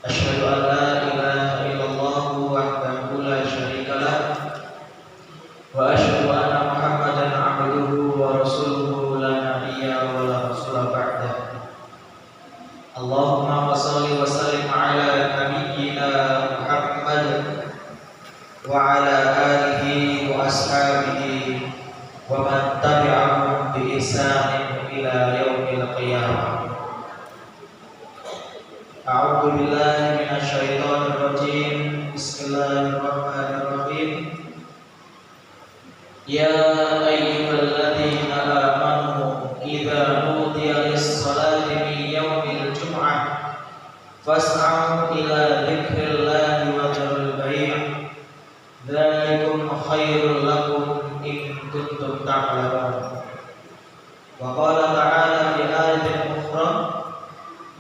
أشهد أن لا إله إلا الله وحده لا شريك له وأشهد أن محمدا عبده ورسوله لا نبي ولا رسول بعده اللهم صل وسلم على نبينا محمد وعلى آله وأصحابه ومن تبعهم بإحسان إلى يوم القيامة. أعوذ بالله من الشيطان الرجيم. بسم الله الرحمن الرحيم. يا أيها الذين آمنوا إذا نودي للصلاة من يوم الجمعة فاسعوا إلى ذكر الله وذروا البيع ذلكم خير لكم إن كنتم تعلمون. وقال تعالى في آية أخرى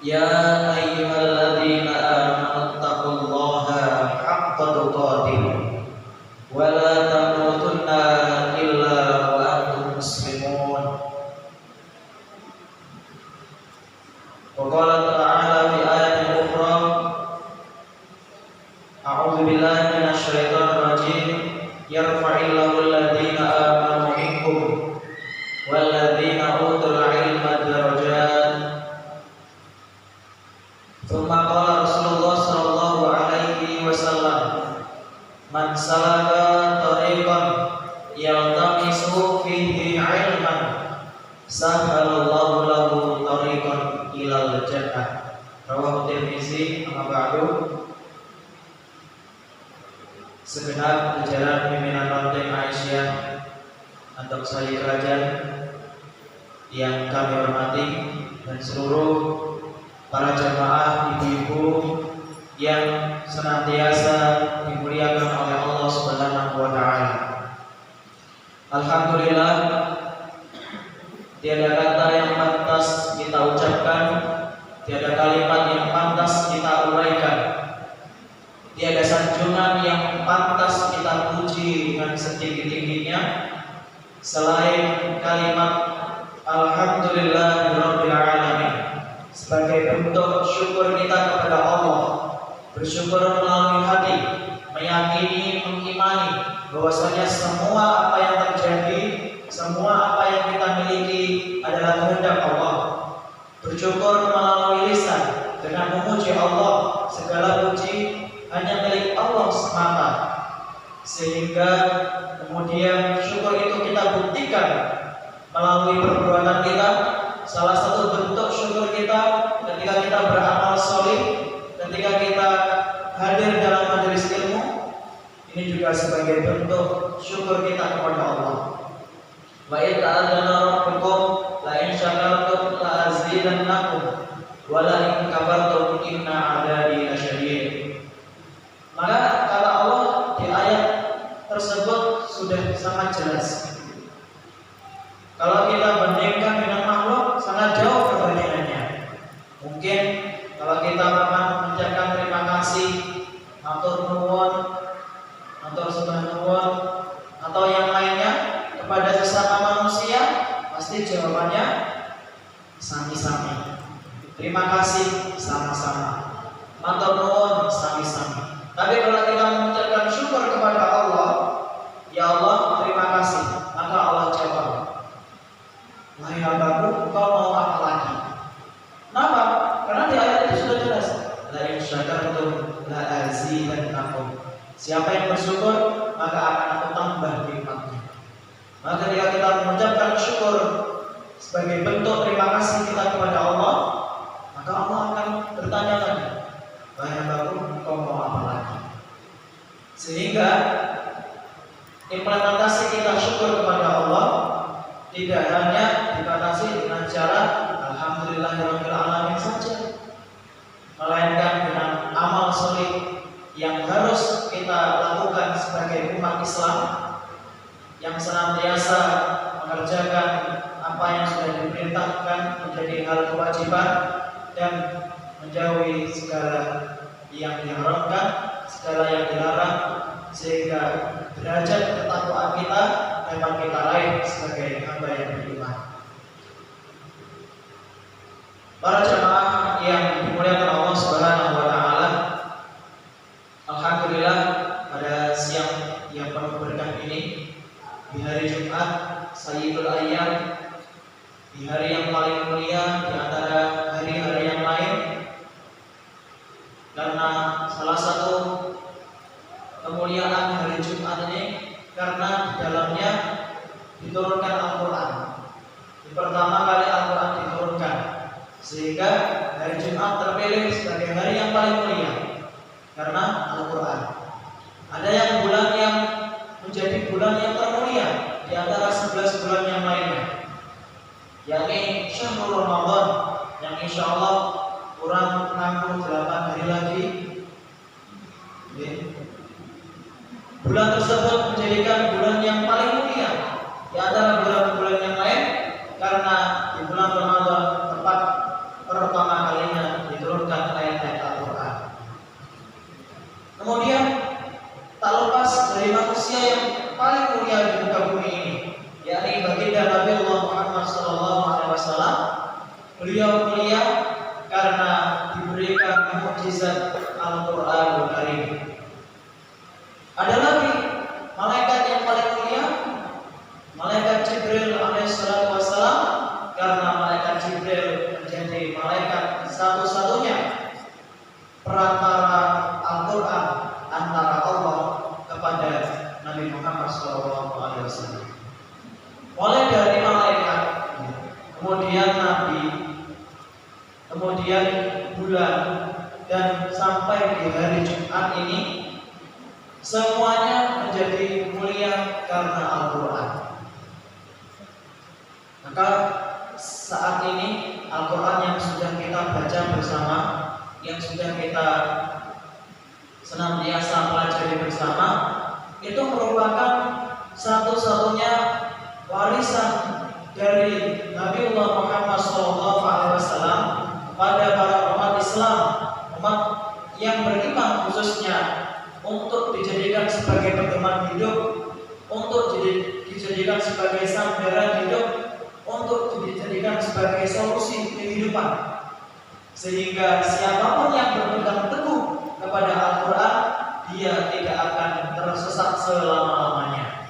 يا أيها الذين آمنوا اتقوا الله حق تقاته ولا تموتن إلا وأنتم مسلمون. وقال تعالى في آية أخرى أعوذ بالله من الشيطان الرجيم يرفع الله الذين آمنوا منكم والذين أوتوا العلم درجات. ثم قال رسول الله صلى الله عليه وسلم من سلك طريقا يلتمس فيه علما سهل الله له طريقا إلى الجنة. Rawahu Tirmizi. Amma ba'du. Segenap jajaran pimpinan Ranting Aisyah atau Sari Kerajaan yang kami hormati dan seluruh para jamaah ibu-ibu yang senantiasa dimuliakan oleh Allah Subhanahu wa taala. Alhamdulillah, tiada kata yang pantas kita ucapkan, tiada kalimat yang pantas kita uraikan, tiada sanjungan yang pantas kita puji dengan setinggi-tingginya selain kalimat Alhamdulillahirabbil alamin. Sebagai bentuk syukur kita kepada Allah, bersyukur melalui hati, meyakini, mengimani bahwasanya semua apa yang terjadi, semua apa yang kita miliki adalah kehendak Allah. Bersyukur melalui lisan dengan memuji Allah, segala puji hanya milik Allah semata. Sehingga kemudian syukur itu kita buktikan melalui perbuatan kita. Salah satu bentuk syukur kita ketika kita beramal sholih, ketika kita hadir dalam majelis ilmu, ini juga sebagai bentuk syukur kita kepada Allah. Wa in ta'adzana rabbukum la in syakartum la azidannakum wa la in kafartum inna 'adzabi lasyadid. Maka kata Allah di ayat tersebut sudah sangat jelas. Kalau kita bandingkan dengan makhluk, sangat jauh perbandingannya. Mungkin kalau kita pernah mengucapkan terima kasih, matur nuwun, matur sembah nuwun, atau yang lainnya kepada sesama manusia, pasti jawabannya sami-sami. Terima kasih sama-sama. Matur nuwun sami-sami. Tapi kalau kita mengucapkan syukur kepada Allah, ya Allah terima kasih, maka Allah jawab, wahai hambaku, engkau mau apa lagi? Kenapa? Karena di ayat itu sudah jelas, la in syakartum la azidannakum. Siapa yang bersyukur, maka akan aku tambah nikmatnya. Maka ketika kita mengucapkan syukur sebagai bentuk terima kasih kita kepada Allah, maka Allah akan bertanya lagi, wahai hambaku, engkau mau apa lagi? Sehingga implementasi kita syukur kepada Allah tidak hanya dibatasi dengan cara Alhamdulillahirabbil alamin saja, melainkan dengan amal sholih yang harus kita lakukan sebagai umat Islam yang senantiasa mengerjakan apa yang sudah diperintahkan menjadi hal kewajiban dan menjauhi segala yang diharamkan, segala yang dilarang, sehingga derajat ketakwaan kita dapat kita raih sebagai hamba yang beriman. Para jemaah yang dimuliakan Allah Subhanahu wa taala, Karena salah satu kemuliaan hari Jumat ini karena di dalamnya diturunkan Al-Quran. Pertama kali Al-Quran diturunkan, sehingga hari Jumat terpilih sebagai hari yang paling mulia karena Al-Quran. Ada yang bulan yang menjadi bulan yang termulia di antara 11 bulan yang lainnya, yakni Syahrul Ramadan, yang insya Allah kurang 68 hari lagi. Bulan tersebut menjadikan bulan yang paling mulia di antara bulan-bulan yang lain karena di bulan Ramadan tepat pertama kalinya diturunkan ayat-ayat Al-Quran. Kemudian tak lepas dari manusia yang paling mulia di muka bumi ini, yakni baginda Nabi Allah Muhammad SAW. Beliau mulia karena diberikan mukjizat Al-Quranul Karim. Ada lagi malaikat yang paling mulia, malaikat Jibril alaihissalatu wassalam, karena malaikat Jibril menjadi malaikat satu-satunya perantara Al-Quran antara Allah kepada Nabi Muhammad SAW. Mulai dari malaikat, kemudian Nabi, kemudian bulan, dan sampai di hari Jumat ini, semuanya menjadi mulia karena Al-Quran. Maka saat ini Al-Quran yang sudah kita baca bersama, yang sudah kita senantiasa pelajari bersama, itu merupakan satu-satunya warisan dari Nabiullah Muhammad SAW pada para umat Islam, umat yang beriman khususnya, untuk dijadikan sebagai pedoman hidup, untuk dijadikan sebagai sandaran hidup, untuk dijadikan sebagai solusi kehidupan, sehingga siapapun yang berpegang teguh kepada Al-Quran, dia tidak akan tersesat selama-lamanya.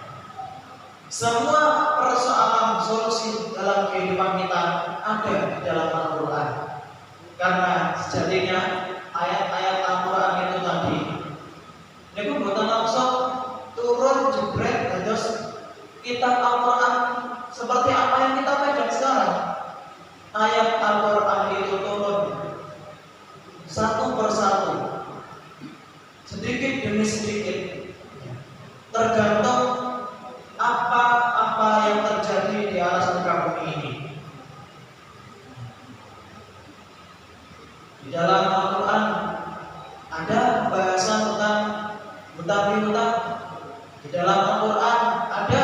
Semua persoalan solusi dalam kehidupan kita ada di dalam Al-Quran, karena sejatinya ayat-ayat Al-Quran itu tadi itu buatan langsung turun jebret terus kitab Al-Quran seperti apa yang kita pegang sekarang. Ayat Al-Quran itu turun satu persatu, sedikit demi sedikit, tergantung apa-apa yang terjadi di atas muka bumi ini. Di dalam Al-Quran ada bahasan tentang hutang-hutang. Di dalam Al-Quran ada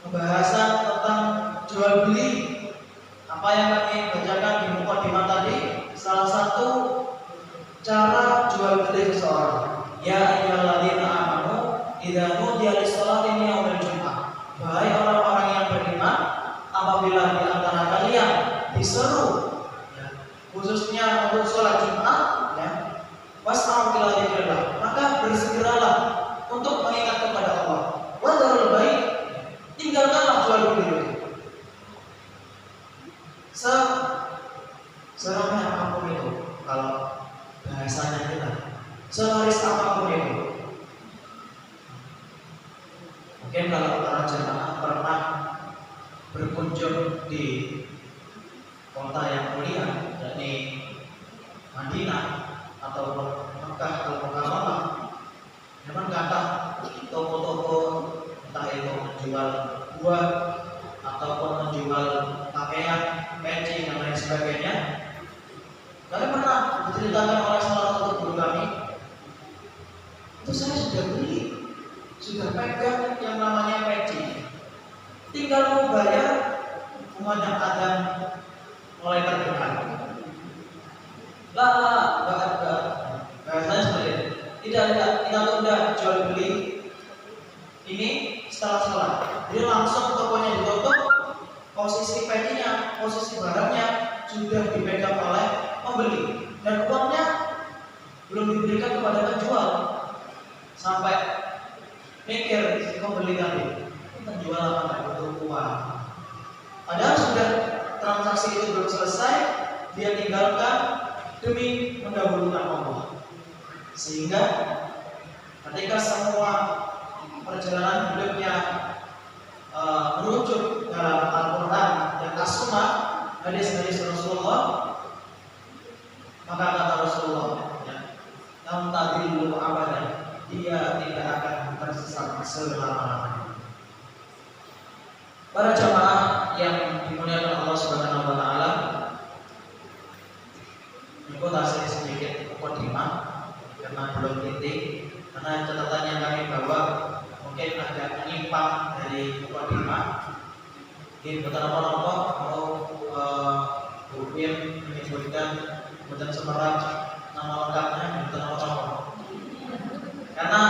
pembahasan tentang jual beli. Apa yang kami bacakan di mukadimah tadi, salah satu cara jual beli seseorang. Ya ayyuhalladzina amanu idza nudiya lis-sholati min yaumil jumu'ah. Wahai orang-orang yang beriman, apabila di antara kalian diseru, khususnya untuk sholat Jumat, was'au ila dzikrillah, maka bersegeralah untuk mengingat kepada Allah. Wa dzarul bai', tinggalkanlah jual beli. Seremeh apapun itu, kalau bahasanya kita, selaris apapun itu. Mungkin kalau para jemaah pernah berkunjung di kota yang mulia, yakni Madinah atau Mekah Al-Mukarramah, memang kata toko-toko entah itu menjual buah ataupun menjual pakaian, peci dan lain sebagainya. Kalian pernah diceritakan oleh salah satu guru kami, itu saya sudah beli, sudah pegang yang namanya peci, tinggal mau bayar, kumandang adzan mulai terdengar. Enggak. Bahasanya seperti itu. Tidak, kita tunda jual beli ini setelah sholat. Jadi langsung tokonya ditutup, posisi pecinya, posisi barangnya sudah dipegang oleh pembeli dan uangnya belum diberikan kepada penjual. Sampai mikir si pembeli tadi, penjual apa nggak butuh uang. Padahal sudah transaksi itu belum selesai, dia tinggalkan demi mendahulukan Allah. Sehingga ketika semua perjalanan hidupnya merujuk dalam Al-Quran dan As-Sunnah, hadis-hadis Rasulullah, maka kata Rasulullah, "Lam tadillu abadan," dia tidak akan tersesat selama-lamanya. Para jamaah yang dimuliakan Allah Subhanahu wa taala, ikut hasil sedikit mukadimah karena belum titik, karena catatan yang kami bawa mungkin agak menyimpang dari mukadimah. Ini bukan apa-apa mau Bupin menyebutkan bukan semeraj nama lengkapnya, bukan apa-apa. Karena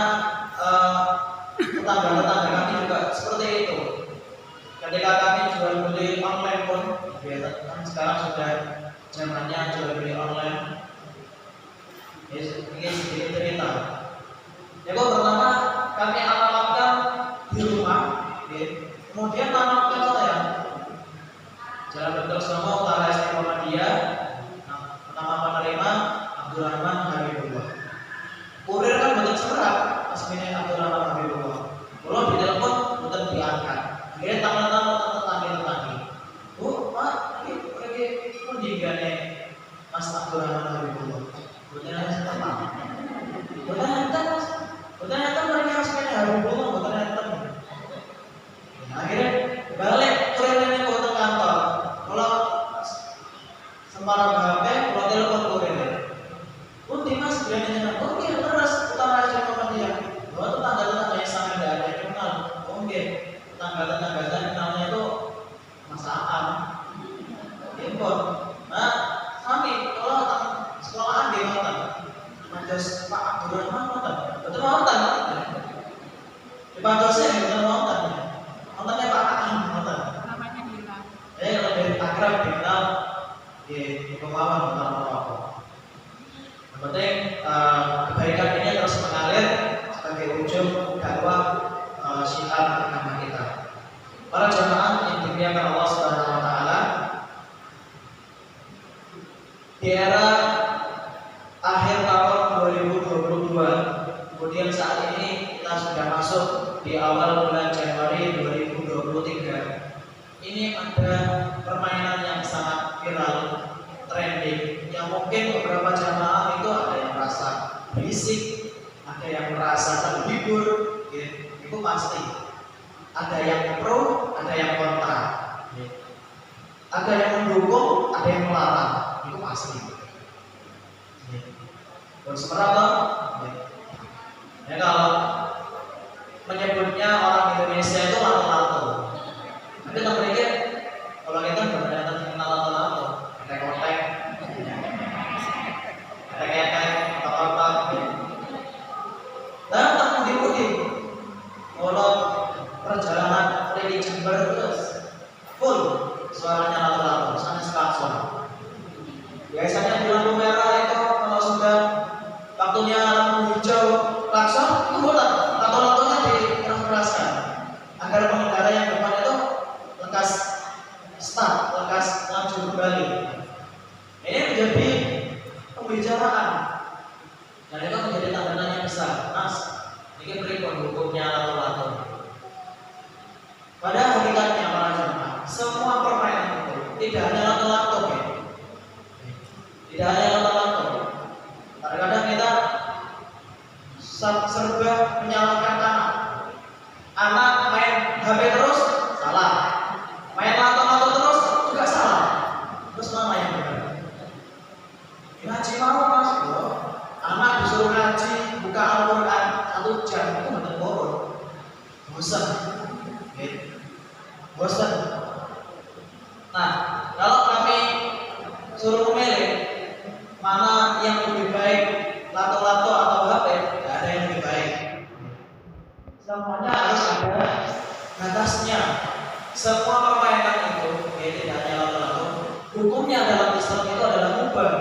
tetangga-tetangga kami juga seperti itu. Ketika kami jual beli online pun, kan sekarang sudah zamannya jual beli online. Ini sedikit cerita. Ya, pertama kami alamatkan di rumah, kemudian alamatkan saya Jalan Dr. Somo Utara SD Muhammadiyah, nama penerima Abdurrahman Habibullah. Kurir kan betul serat, aslinya Abdurrahman Habibullah. Kalau ditelepon betul diangkat. Akhirnya tangan-tangan tetangga-tetangga. Bu, Pak, ini pergi pun digane Mas Abdurrahman Habibullah. Betul ada apa? Betul ada Mas. Betul ada mereka aslinya Habibullah, betul ada. Akhirnya balik kurirnya ke kantor. Kalau sembarang HP, kalau telepon kurir. Pun Dimas biasanya, oke terus Utara aja Muhammadiyah. Bahwa tetangga-tetangga yang sama tidak ada yang kenal. Oke, tetangga-tetangga saya kenalnya itu Mas Aam. Impor. Nah, kami kalau sekolahan di Mantan, Majas Pak Abdurrahman Mantan, betul Mantan. Di Pajosnya betul Mantan. Mantannya Pak Aam Mantan. Namanya Dila. Kalau dari Takrab dikenal di Pemawan betul apa. Yang penting kebaikan ini terus mengalir sebagai ujung dakwah syiar agama kita. Para jamaah yang dimuliakan Allah Subhanahu wa taala, di era akhir tahun 2022, kemudian saat ini kita sudah masuk di awal bulan Januari 2023. Ini ada permainan yang sangat viral, trending, yang mungkin beberapa jamaah itu ada yang merasa berisik, ada yang merasa terhibur, itu pasti. Ada yang pro, ada yang kontra, ada yang mendukung, ada yang melarang, itu pasti. Dan seberapa? Ya, kalau menyebutnya orang Indonesia itu lato-lato. Tapi tak berpikir kalau kita benar-benar terkenal lato-lato, kotek-kotek, kotek-kotek, kotak-kotak. Dan tak mudi-mudi. Kalau perjalanan dari Jember terus full suaranya lato-lato, sana klakson. Biasanya di lampu merah itu kalau sudah waktunya lampu hijau klakson, itu buat lato-latonya dikeras-keraskan agar pengendara yang depan itu lekas start, lekas maju kembali. Ini menjadi pembicaraan dan itu menjadi tanda yang besar. Mas, ini berikut hukumnya lato-lato. Pada hakikatnya para jemaah, semua permainan itu tidak hanya lato-lato, tidak hanya lato-lato. Kadang-kadang kita serba menyalahkan anak. Anak main HP terus salah, main lato-lato terus juga salah. Terus mana yang benar? Ngaji mau mas, anak disuruh ngaji, buka Al-Quran 1 jam itu betul boros, bosan, bosan. Nah, kalau kami suruh memilih mana yang lebih baik, lato-lato atau HP, tidak ada yang lebih baik. Semuanya harus ada batasnya. Semua permainan itu, tidak hanya lato-lato, hukumnya dalam Islam itu adalah mubah.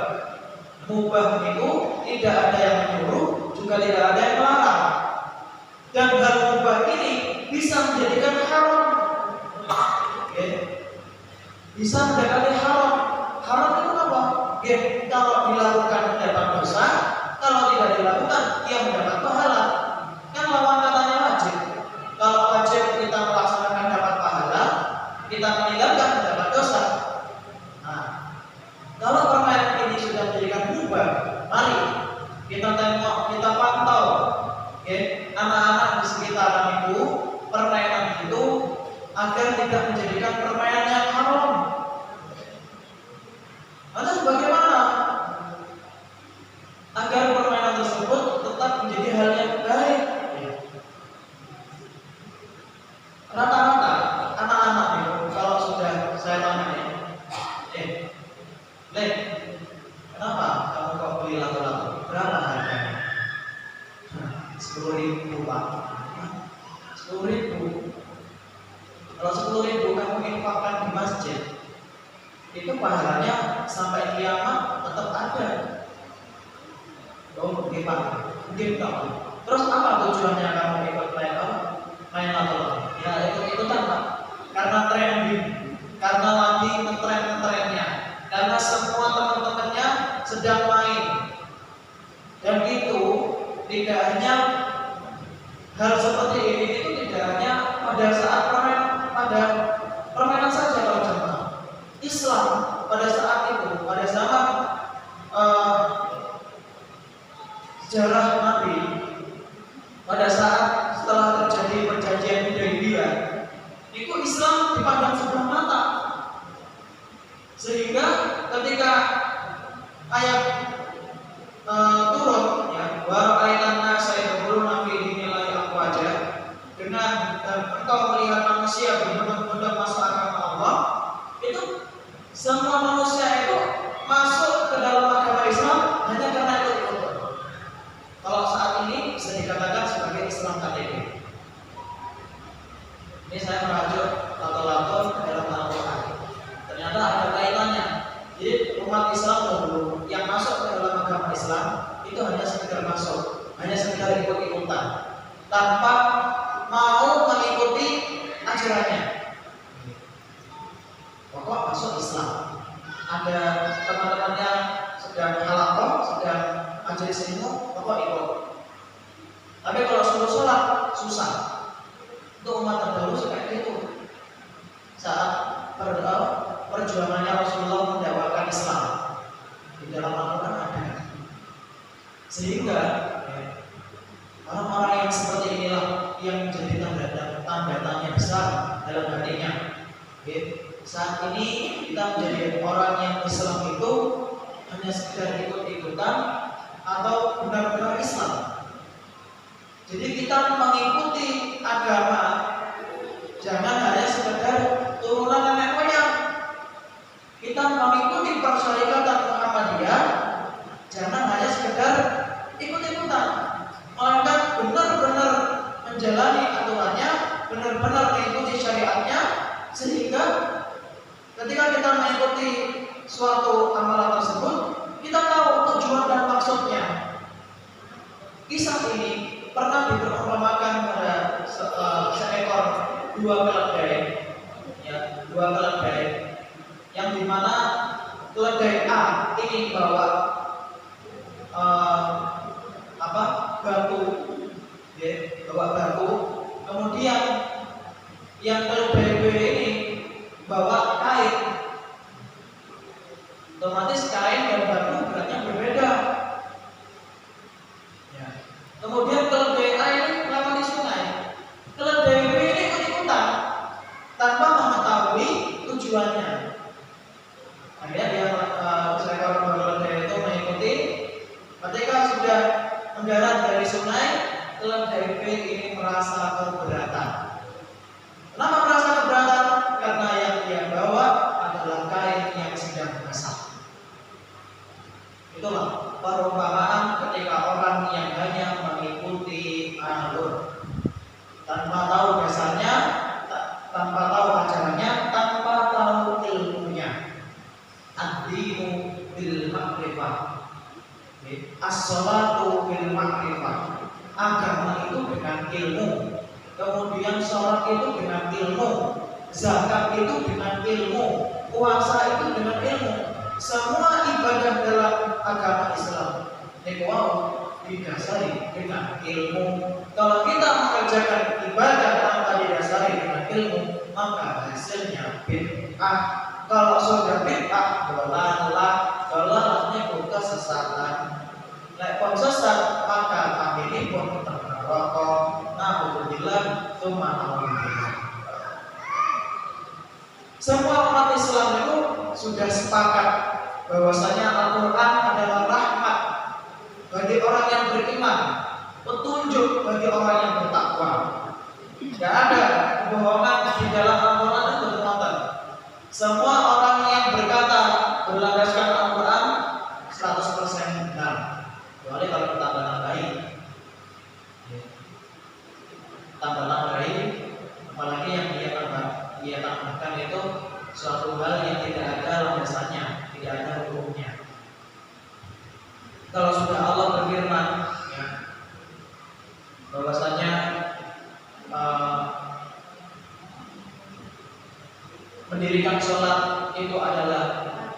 Mubah itu tidak ada yang menyuruh, juga tidak ada yang melarang. Dan hal mubah ini bisa menjadikan haram. Bisa menjadikan haram. Haram itu apa? Oke, kalau dilakukan mendapat dosa, kalau tidak dilakukan dia mendapat pahala. Kan lawan katanya wajib. Kalau wajib kita melaksanakan dapat pahala, kita meninggalkan mendapat dosa. Nah, kalau permainan ini sudah menjadikan mubah, mari kita tengok, kita pantau, oke, anak-anak di sekitaran itu, permainan itu agar tidak menjadikan permainan yang haram. Lantas bagaimana agar permainan tersebut tetap menjadi hal yang baik? Rata-rata anak-anak itu kalau sudah saya tanya, Le, kenapa kamu kok beli lato-lato? Berapa harganya? 10.000 Pak. 10.000. Kalau 10.000 kamu infakkan di masjid, itu pahalanya sampai kiamat tetap ada. Oh, mungkin Pak, mungkin kamu. Terus apa tujuannya kamu ikut main lato-lato? Ya ikut-ikutan Pak. Karena trending, karena lagi ngetren-ngetrennya, karena semua teman-temannya sedang main. Dan itu tidak hanya hal seperti ini, itu tidak hanya pada saat permainan saja kalau jemaah. Islam pada saat itu, pada zaman sejarah Nabi, pada saat setelah terjadi perjanjian Hudaybiyah, itu Islam dipandang sebelah mata. Sehingga ketika ayat turun, ya, wa ra'aitan nasa yadkhuluna fi dinillahi afwaja, dengan engkau melihat manusia berbondong-bondong masuk agama Allah, itu semua manusia itu masuk ke dalam agama Islam hanya karena itu. Kalau saat ini bisa dikatakan sebagai Islam KTP. Ini saya merujuk lato-lato dalam Al-Quran. Ternyata ada kaitannya. Jadi umat Islam dahulu yang masuk ke dalam agama Islam itu hanya sekedar masuk, hanya sekedar ikut-ikutan, tanpa mau mengikuti ajarannya. Pokok masuk Islam. Ada teman-temannya sedang halaqah, sedang majelis ilmu, pokok ikut. Tapi kalau suruh sholat susah. Untuk umat terdahulu seperti itu. Saat perjuangannya Rasulullah mendakwakan Islam di dalam Al-Quran ada. Sehingga orang-orang yang seperti inilah yang menjadi tanda tanya besar dalam hatinya. Saat ini kita menjadi orang yang Islam itu hanya sekedar ikut-ikutan atau benar-benar Islam. Jadi kita mengikuti agama jangan hanya sekedar turunan nenek moyang. Kita mengikuti persyarikatan Muhammadiyah jangan hanya sekedar ikut-ikutan, melainkan benar-benar menjalani aturannya, benar-benar mengikuti syariatnya, sehingga ketika kita mengikuti suatu amalan tersebut, kita tahu tujuan dan maksudnya. Kisah ini pernah diperumpamakan pada seekor dua keledai, ya, dua keledai, yang dimana keledai A ini bawa batu, ya, bawa batu, kemudian yang keledai B ini bawa kain. Otomatis kain dan batu beratnya berbeda. Ya. Kemudian keledai A ini melewati sungai. Keledai B ini ikut-ikutan tanpa mengetahui tujuannya. Akhirnya dia seekor keledai itu mengikuti. Ketika sudah mendarat dari sungai, keledai B ini merasa keberatan. Kenapa merasa keberatan? Karena yang dia bawa adalah kain yang sedang basah. Itulah perumpamaan ketika orang yang hanya mengikuti alur tanpa tahu dasarnya, tanpa tahu ajarannya, tanpa tahu ilmunya. Ad-dinu bil ma'rifah, as-salatu bil ma'rifah. Agama itu dengan ilmu, kemudian sholat itu dengan ilmu, zakat itu dengan ilmu, puasa itu dengan ilmu. semua ibadah dalam agama Islam niku didasari dengan ilmu. Kalau kita mengerjakan ibadah tanpa didasari dengan ilmu, maka hasilnya bid'ah. Kalau sudah bid'ah, dolalah niku kesesatan. Lek pun sesat, maka kami pun neraka. Alhamdulillah, tsumma alhamdulillah. Semua umat Islam itu sudah sepakat bahwasanya Al-Quran adalah rahmat bagi orang yang beriman, petunjuk bagi orang yang bertakwa. Tidak ada kebohongan di dalam Al-Quran itu, teman-teman. Semua orang yang berkata berlandaskan Al-Quran 100% benar, kecuali kalau kita tambah-tambahi, apalagi yang dia tambahkan itu suatu hal yang tidak ada landasannya, tidak ada hukumnya. Kalau sudah Allah berfirman, ya, bahwasanya mendirikan sholat itu adalah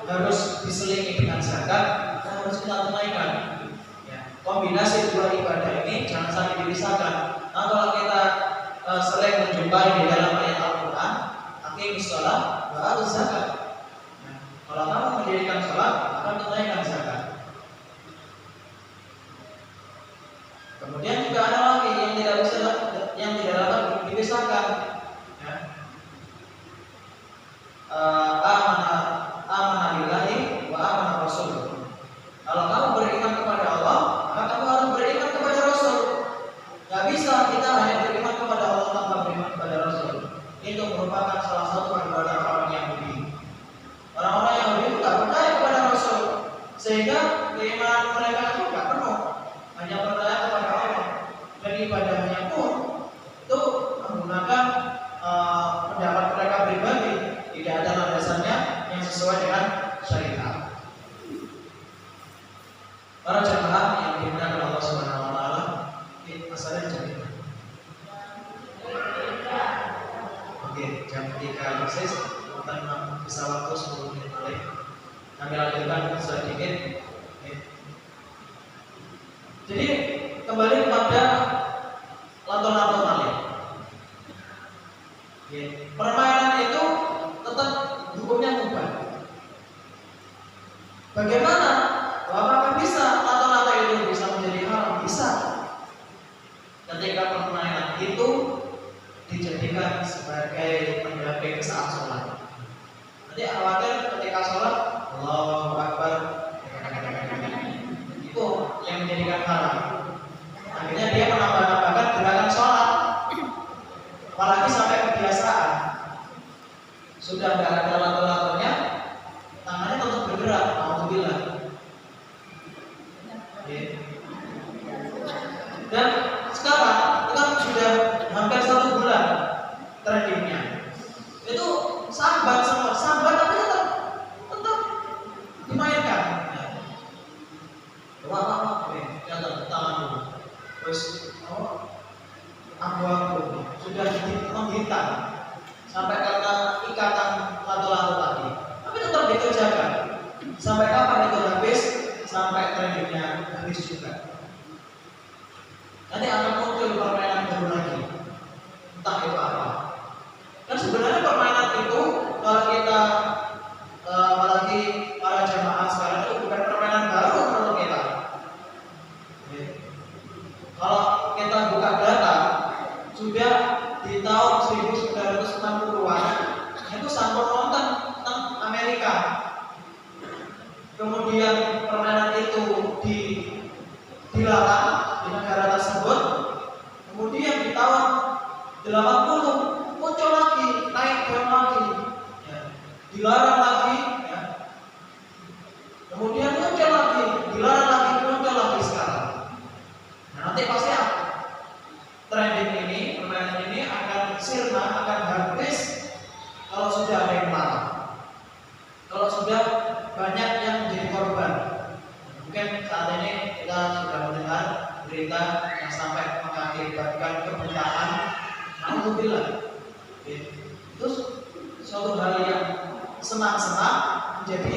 harus diselingi dengan zakat, harus kita tunaikan. Ya, kombinasi dua ibadah ini jangan sampai dipisahkan. Nah, kalau kita sering menjumpai di dalam ayat Al-Quran, aqimis sholat wa atuz zakat. Nah, kalau kamu mendirikan sholat, akan tunaikan zakat. Kemudian juga ada lagi yang tidak dapat dipisahkan. Ya. Amana billahi wa amana rasul. Kalau kamu beriman kepada Allah, maka kamu harus beriman kepada Rasul. Gak bisa kita hanya beriman kepada Allah tanpa beriman kepada Rasul. Itu merupakan salah satu perbuatan orang Yahudi. Orang-orang Yahudi itu gak percaya kepada Rasul, sehingga keimanan mereka itu gak penuh, hanya percaya kepada Allah. Dan ibadahnya pun itu menggunakan pendapat mereka pribadi, tidak ada landasannya yang sesuai dengan syariat. Para jemaah yang dimuliakan Allah Subhanahu wa taala, asalnya jam 5. Oke, jam 3 persis, kita bisa waktu 10 menit balik. Kami lanjutkan sedikit. Oke. Jadi kembali kepada lato-lato balik. Oke. Permainan itu tetap hukumnya mubah. Bagaimana? Apakah bisa lato-lato itu bisa menjadi haram? Bisa. Ketika permainan itu dijadikan sebagai pendamping saat sholat. Nanti khawatir ketika sholat, Allahu Akbar, itu yang menjadikan haram. Akhirnya dia menambah-nambahkan gerakan sholat, apalagi sampai kebiasaan. Sudah tidak ada lato-latonya, tangannya tetap bergerak. Alhamdulillah. Dan sekarang kan sudah hampir 1 bulan trendingnya. Itu sambat tapi tetap dimainkan. Jangan tangan dulu. Terus abu-abu sudah menghitam sampai kata ikatan lato-lato tadi. Tapi tetap dikerjakan. Sampai kapan itu habis? Sampai trendingnya habis juga. Nanti akan muncul permainan baru lagi, entah itu apa. Dan sebenarnya permainan itu kalau kita apalagi para jamaah sekarang itu bukan permainan baru menurut kita. Kalau kita buka data, sudah di tahun 1960-an itu sampul nonton tentang Amerika. Kemudian permainan itu dilarang di negara tersebut. Kemudian di tahun 80 muncul lagi, naik daun lagi, ya. Dilarang lagi, ya. Kemudian muncul lagi, dilarang lagi, muncul lagi sekarang. Nah, nanti pasti trending ini, permainan ini akan sirna, akan habis kalau sudah ada yang larang. Kalau sudah banyak yang menjadi korban. Mungkin saat ini kita sudah mendengar berita yang sampai mengakibatkan kebutaan. Alhamdulillah. Itu suatu hal yang senang-senang menjadi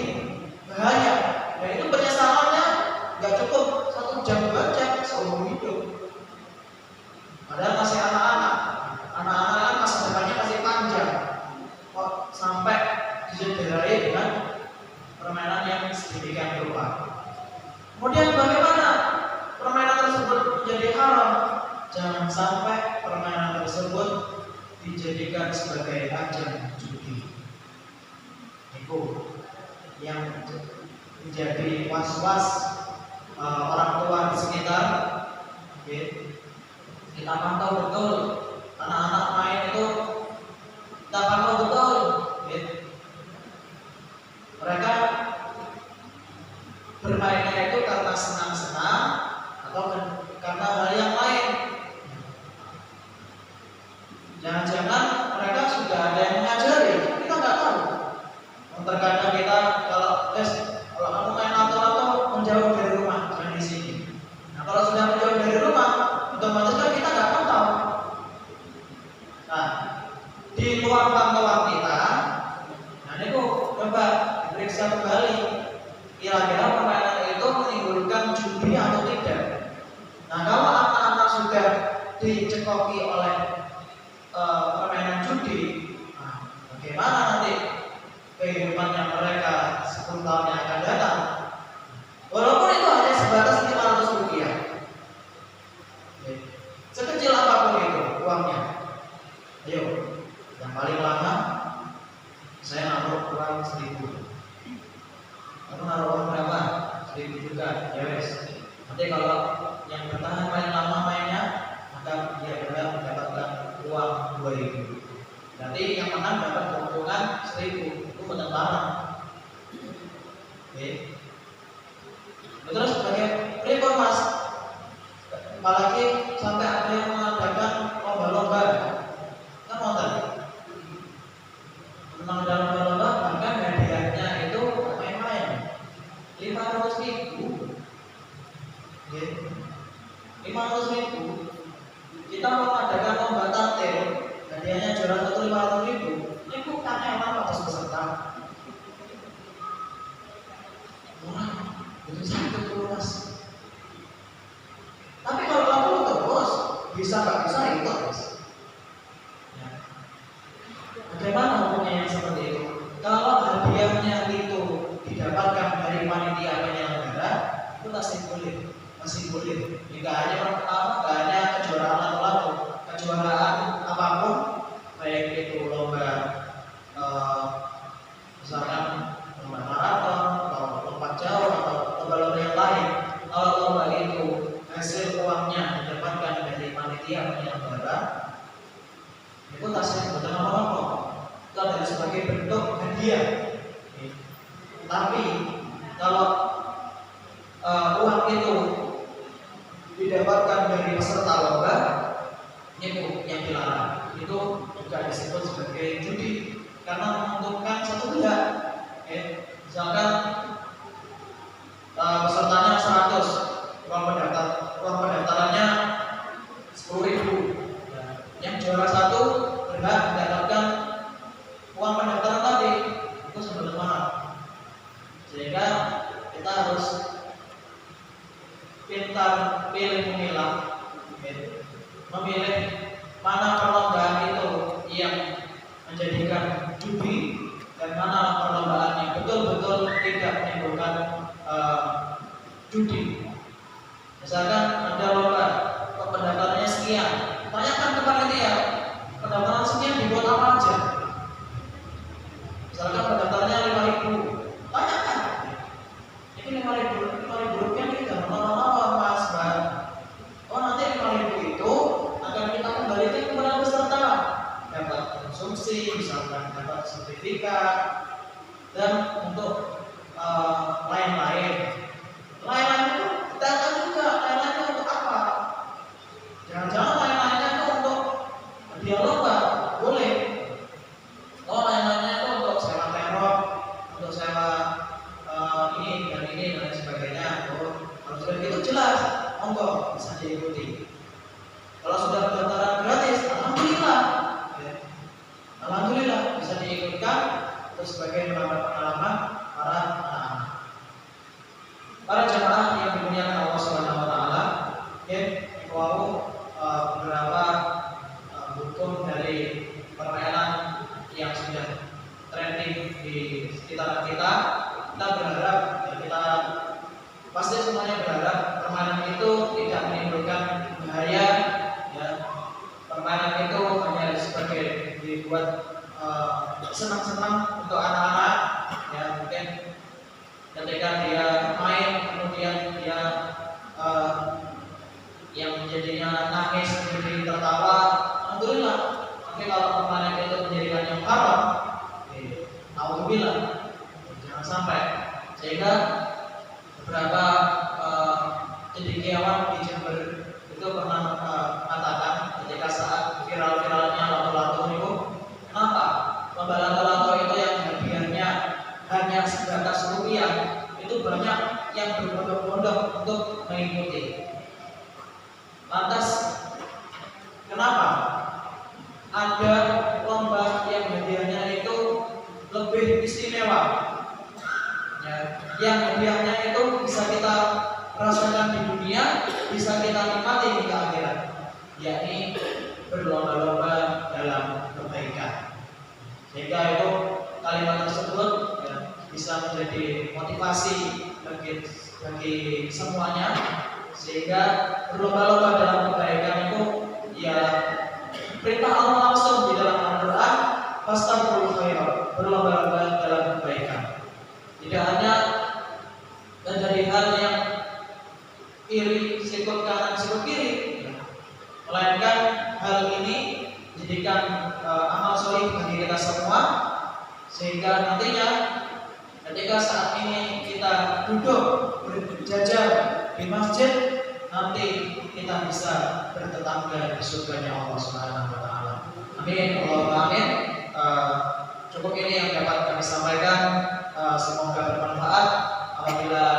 sampai permainan tersebut dijadikan sebagai ajang judi. Itu yang menjadi was-was orang tua di sekitar. Kita pantau betul anak-anak main itu, kita pantau betul. Mereka bermainnya itu karena senang-senang atau karena hal yang lain. Jangan-jangan mereka sudah ada yang mengajari, kita nggak tahu. Terkadang kita kalau kamu main atau menjauh dari rumah, jangan di sini. Nah, kalau sudah menjauh dari rumah, otomatis kan kita nggak tahu. Nah, di luar pantauan kita, nah ini kok coba diperiksa kembali, kira-kira permainan itu menimbulkan judi atau tidak. Nah, kalau anak-anak sudah dicekoki oleh permainan judi, nah, bagaimana nanti kehidupannya mereka 10 tahun yang akan datang? Walaupun itu hanya sebatas 500 rupiah, sekecil apapun itu uangnya. Ayo, yang paling lama saya naruh uang 1000. Kamu naruh uang berapa? 1000 juga. Ya wes. Nanti kalau yang bertahan paling lama mainnya, maka dia berhak mendapatkan uang 2000. Nanti yang menang dapat keuntungan 1000. Itu menang barang. Oke. Terus sebagai repot mas, apalagi sampai ada yang mengadakan lomba-lomba, kan mau tadi menang dalam lomba, bahkan hadiahnya itu main-main 500.000. 500.000. Kita mau mengadakan lomba tampil, hadiahnya juara 1 500.000. Ini bukan emang atas peserta. Wah, itu sakit tuh mas. Tapi kalau kamu terus bisa nggak bisa itu mas. Ya. Bagaimana hukumnya yang seperti itu? Kalau hadiahnya itu didapatkan dari panitia penyelenggara, itu masih boleh. Jika hanya pertama, nggak hanya kejuaraan atau lalu, kejuaraan apapun, baik itu lomba misalkan lomba maraton atau lompat jauh atau lomba-lomba yang lain. Kalau lomba itu hasil uangnya didapatkan dari panitia penyelenggara, itu tasnya bukan apa-apa. Itu adalah sebagai bentuk hadiah. Tapi kalau uang itu didapatkan dari peserta lomba, itu yang dilarang. Itu juga disebut sebagai judi karena menguntungkan satu pihak. Misalkan pesertanya 100, uang pendaftarannya 10.000. Yang juara 1 berhak mendapatkan uang pendaftaran tadi itu sebelum mahal. Sehingga kita harus pintar memilah, memilih mana perlombaan itu yang menjadikan judi dan mana perlombaan yang betul-betul tidak menimbulkan judi. Misalkan ada lomba, pendaftarannya sekian, tanyakan ke panitia, pendaftaran sekian dibuat apa aja. Misalkan pendaftarannya 5.000, tanyakan, ini 5.000 rupiah ini jangan lama-lama mas, mbak. Oh nanti 5.000 itu akan kita kembalikan kepada peserta, dapat konsumsi, misalkan dapat sertifikat, dan untuk lain-lain itu kita akan juga lain-lainnya untuk apa? Jangan-jangan lain-lainnya itu untuk hadiah lomba, boleh. Oh lain-lainnya itu untuk sewa teror, untuk sewa ini dan sebagainya. Oh kalau sudah gitu jelas, monggo bisa diikuti. Kalau sudah pendaftaran gratis, alhamdulillah, alhamdulillah bisa diikutkan. Terus sebagai menambah pengalaman para jemaah yang dimuliakan Allah Subhanahu wa taala, beberapa hukum dari permainan yang sudah trending di sekitar kita. Kita berharap, kita pasti semuanya berharap permainan itu tidak menimbulkan bahaya, senang-senang untuk anak-anak, ya mungkin ketika dia main kemudian dia yang jadinya nangis menjadi tertawa, alhamdulillah. Tapi kalau kemarin itu menjadikan yang haram, alhamdulillah, jangan sampai. Sehingga beberapa cendekiawan di Jember itu pernah mengatakan ketika saat viral-viralnya lato-lato itu, kenapa lomba lato-lato itu yang hadiahnya hanya sebatas rupiah itu banyak yang berbondong-bondong untuk mengikuti. Lantas kenapa ada lomba yang hadiahnya itu lebih istimewa, ya, yang hadiahnya itu bisa kita rasakan di dunia, bisa kita nikmati di akhirat, yakni berlomba-lomba dalam kebaikan. Sehingga itu kalimat tersebut ya, bisa menjadi motivasi bagi semuanya, sehingga berlomba-lomba dalam kebaikan itu ya perintah Allah langsung di dalam Al-Quran, fastabiqul khairat, berlomba-lomba dalam kebaikan. Tidak hanya dari hal yang iri, sikut kanan, sikut kiri, melainkan hal ini jadikan amal soleh bagi kita semua, sehingga nantinya ketika saat ini kita duduk berjajar di masjid, nanti kita bisa bertetangga di surganya Allah Subhanahu wa taala. Amin, Allahumma amin. Cukup ini yang dapat kami sampaikan, semoga bermanfaat. Apabila